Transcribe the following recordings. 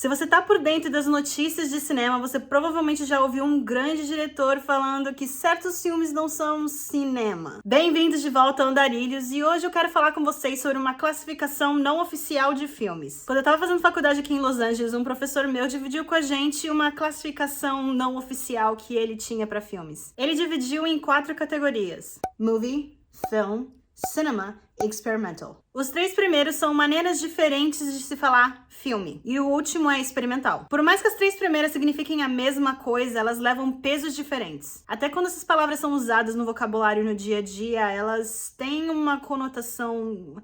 Se você tá por dentro das notícias de cinema, você provavelmente já ouviu um grande diretor falando que certos filmes não são cinema. Bem-vindos de volta a Andarilhos, e hoje eu quero falar com vocês sobre uma classificação não oficial de filmes. Quando eu tava fazendo faculdade aqui em Los Angeles, um professor meu dividiu com a gente uma classificação não oficial que ele tinha para filmes. Ele dividiu em 4 categorias: Movie, Film, Cinema e Experimental. Os 3 primeiros são maneiras diferentes de se falar filme, e o último é experimental. Por mais que as 3 primeiras signifiquem a mesma coisa, elas levam pesos diferentes. Até quando essas palavras são usadas no vocabulário no dia a dia, elas têm uma conotação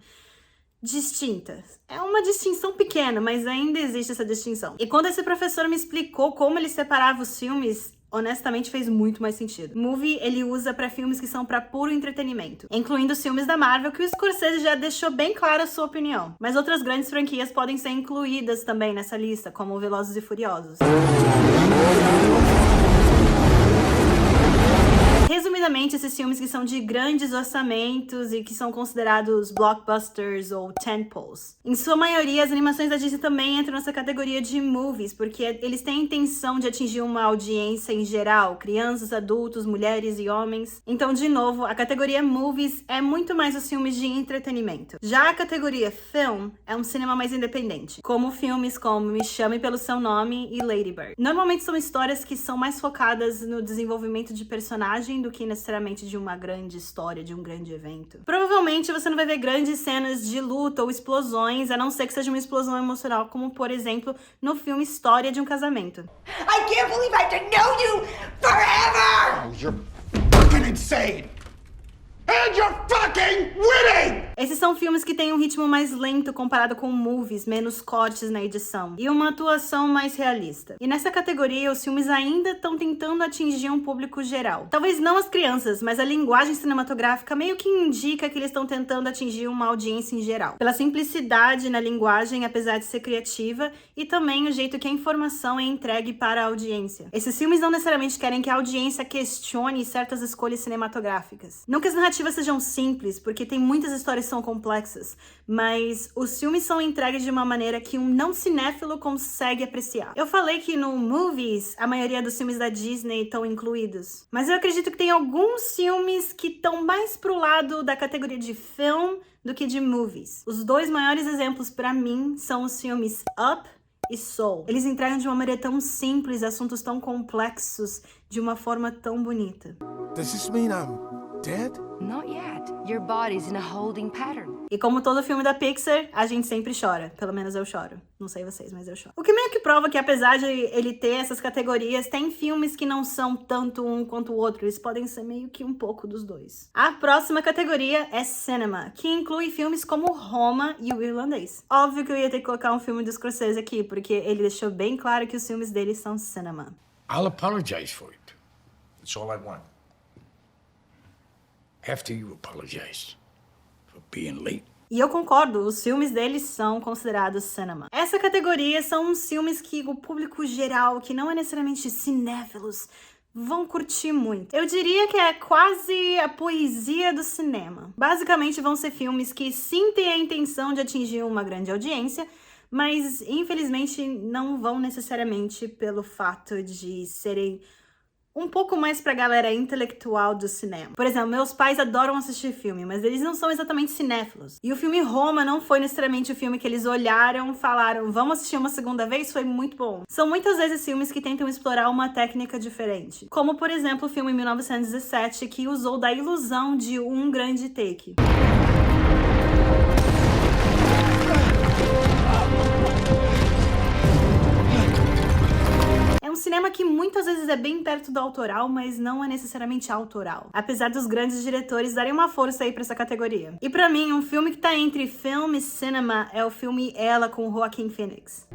distinta. É uma distinção pequena, mas ainda existe essa distinção. E quando esse professor me explicou como ele separava os filmes, honestamente fez muito mais sentido. Movie ele usa pra filmes que são pra puro entretenimento, incluindo os filmes da Marvel, que o Scorsese já deixou bem clara a sua opinião. Mas outras grandes franquias podem ser incluídas também nessa lista, como Velozes e Furiosos. Resumidamente, esses filmes que são de grandes orçamentos e que são considerados blockbusters ou tentpoles. Em sua maioria, as animações da Disney também entram nessa categoria de movies, porque eles têm a intenção de atingir uma audiência em geral, crianças, adultos, mulheres e homens. Então, de novo, a categoria movies é muito mais os filmes de entretenimento. Já a categoria film é um cinema mais independente, como filmes como Me Chame Pelo Seu Nome e Lady Bird. Normalmente são histórias que são mais focadas no desenvolvimento de personagem do que necessariamente de uma grande história, de um grande evento. Provavelmente você não vai ver grandes cenas de luta ou explosões, a não ser que seja uma explosão emocional, como por exemplo no filme História de um Casamento. I can't believe I have to know you forever! Oh, you're fucking insane! And you're fucking winning! Esses são filmes que têm um ritmo mais lento comparado com movies, menos cortes na edição, e uma atuação mais realista. E nessa categoria, os filmes ainda estão tentando atingir um público geral. Talvez não as crianças, mas a linguagem cinematográfica meio que indica que eles estão tentando atingir uma audiência em geral. Pela simplicidade na linguagem, apesar de ser criativa, e também o jeito que a informação é entregue para a audiência. Esses filmes não necessariamente querem que a audiência questione certas escolhas cinematográficas. Não que as narrativas sejam simples, porque tem muitas histórias que são complexas, mas os filmes são entregues de uma maneira que um não cinéfilo consegue apreciar. Eu falei que no movies, a maioria dos filmes da Disney estão incluídos, mas eu acredito que tem alguns filmes que estão mais pro lado da categoria de film do que de movies. Os 2 maiores exemplos pra mim são os filmes Up e Soul. Eles entregam de uma maneira tão simples assuntos tão complexos de uma forma tão bonita. Does this mean I'm dead? Not yet. Your body's in a holding pattern. E como todo filme da Pixar, a gente sempre chora. Pelo menos eu choro. Não sei vocês, mas eu choro. O que meio que prova que, apesar de ele ter essas categorias, tem filmes que não são tanto um quanto o outro. Eles podem ser meio que um pouco dos dois. A próxima categoria é Cinema, que inclui filmes como Roma e O Irlandês. Óbvio que eu ia ter que colocar um filme do Scorsese aqui, porque ele deixou bem claro que os filmes dele são cinema. I'll apologize for it. That's all I want. After you apologize for being late. E eu concordo, os filmes deles são considerados cinema. Essa categoria são uns filmes que o público geral, que não é necessariamente cinéfilos, vão curtir muito. Eu diria que é quase a poesia do cinema. Basicamente vão ser filmes que sim têm a intenção de atingir uma grande audiência, mas infelizmente não vão necessariamente pelo fato de serem um pouco mais pra galera intelectual do cinema. Por exemplo, meus pais adoram assistir filme, mas eles não são exatamente cinéfilos. E o filme Roma não foi necessariamente o filme que eles olharam, falaram, vamos assistir uma segunda vez, foi muito bom. São muitas vezes filmes que tentam explorar uma técnica diferente. Como, por exemplo, o filme 1917, que usou da ilusão de um grande take. É um cinema que muitas vezes é bem perto do autoral, mas não é necessariamente autoral. Apesar dos grandes diretores darem uma força aí pra essa categoria. E pra mim, um filme que tá entre film e cinema é o filme Ela, com Joaquin Phoenix.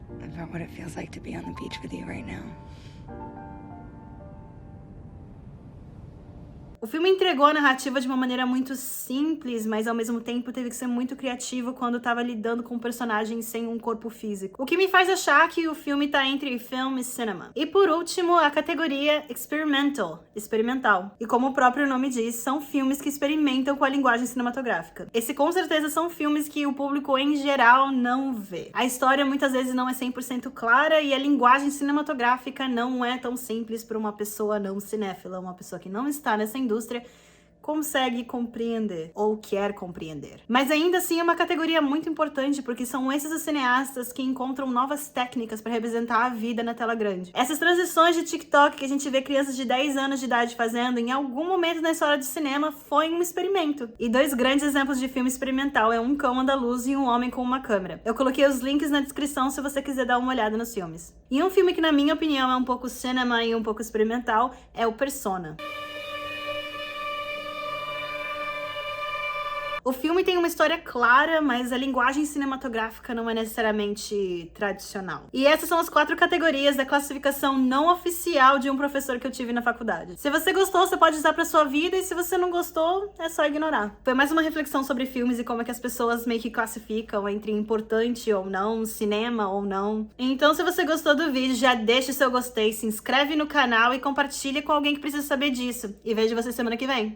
About what it feels like to be on the beach with you right now. O filme entregou a narrativa de uma maneira muito simples, mas ao mesmo tempo teve que ser muito criativo quando tava lidando com personagens sem um corpo físico. O que me faz achar que o filme tá entre film e cinema. E por último, a categoria experimental. E como o próprio nome diz, são filmes que experimentam com a linguagem cinematográfica. Esse com certeza são filmes que o público em geral não vê. A história muitas vezes não é 100% clara e a linguagem cinematográfica não é tão simples para uma pessoa não cinéfila, uma pessoa que não está nessa indústria consegue compreender ou quer compreender. Mas ainda assim é uma categoria muito importante porque são esses os cineastas que encontram novas técnicas para representar a vida na tela grande. Essas transições de TikTok que a gente vê crianças de 10 anos de idade fazendo em algum momento na história do cinema foi um experimento. E dois grandes exemplos de filme experimental é Um Cão Andaluz e Um Homem com uma Câmera. Eu coloquei os links na descrição se você quiser dar uma olhada nos filmes. E um filme que na minha opinião é um pouco cinema e um pouco experimental é o Persona. O filme tem uma história clara, mas a linguagem cinematográfica não é necessariamente tradicional. E essas são as 4 categorias da classificação não oficial de um professor que eu tive na faculdade. Se você gostou, você pode usar pra sua vida, e se você não gostou, é só ignorar. Foi mais uma reflexão sobre filmes e como é que as pessoas meio que classificam entre importante ou não, cinema ou não. Então, se você gostou do vídeo, já deixa o seu gostei, se inscreve no canal e compartilha com alguém que precisa saber disso. E vejo você semana que vem.